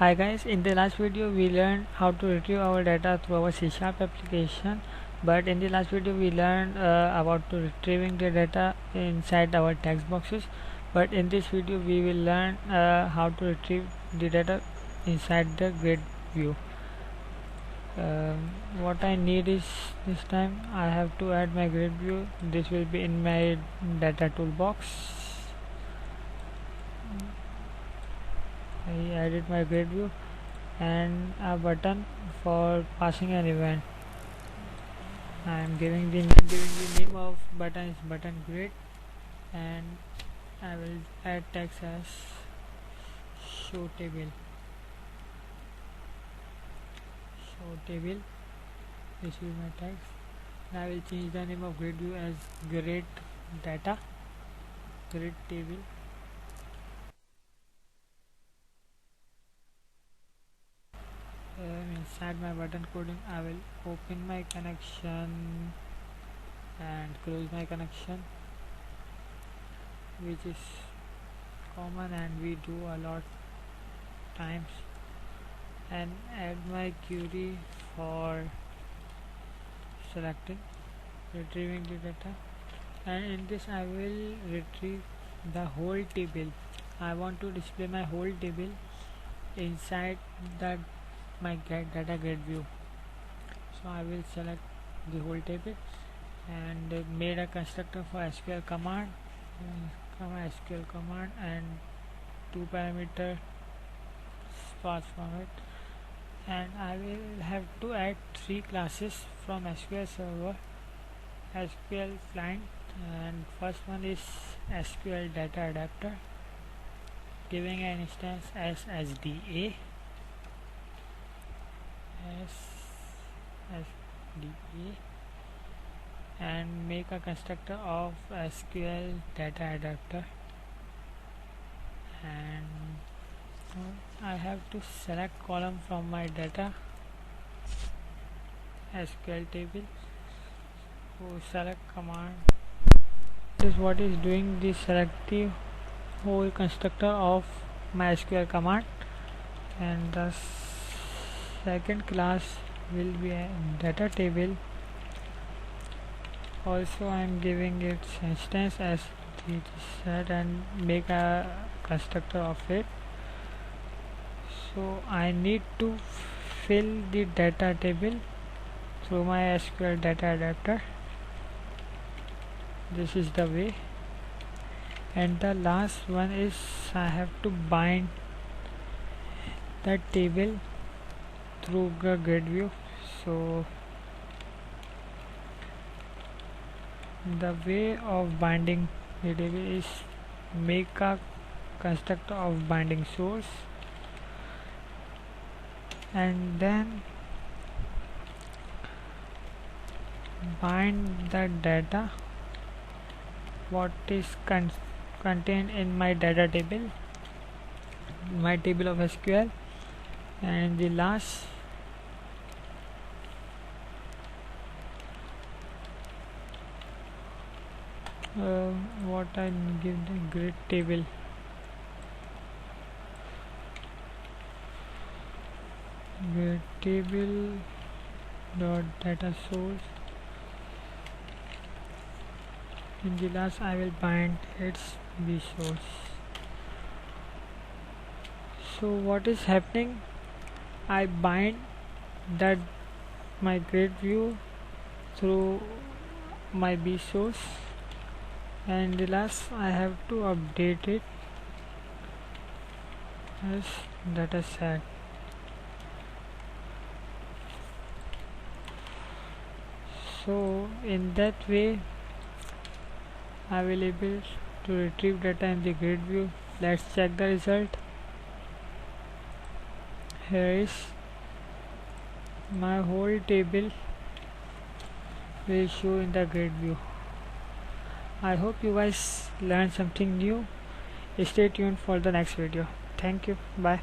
Hi guys, in the last video we learned how to retrieve our data through our C# application, but in the last video we learned about to retrieving the data inside our text boxes. But in this video we will learn how to retrieve the data inside the grid view. What I need is, this time I have to add my grid view. This will be in my data toolbox. I added my grid view and a button for passing an event. I am giving the name of button is button grid, and I will add text as show table. This is my text. I will change the name of grid view as grid data, grid table. Inside my button coding I will open my connection and close my connection, which is common and we do a lot times, and add my query for retrieving the data, and in this I will retrieve the whole table. I want to display my whole table inside that my data grid view. So I will select the whole table and made a constructor for SQL command, SQL command, and 2 parameter sparse format, and I will have to add 3 classes from SQL server, SQL client, and first one is SQL data adapter, giving an instance as SDA, and make a constructor of SQL data adapter, and I have to select column from my data SQL table. So select command is what is doing the selective whole constructor of my SQL command, and the second class will be a data table. Also I am giving its instance as set and make a constructor of it. So I need to fill the data table through my SQL data adapter. This is the way, and the last one is I have to bind that table through the grid view. So the way of binding the table is make a constructor of binding source, and then bind the data what is contained in my data table, my table of SQL, and the last what I give the grid table, dot data source. In the last I will bind its B source. So what is happening, I bind that my grid view through my B source, and the last I have to update it as data set. So in that way I will able to retrieve data in the grid view. Let's check the result. Here is my whole table will show in the grid view. I hope you guys learned something new. Stay tuned for the next video. Thank you. Bye.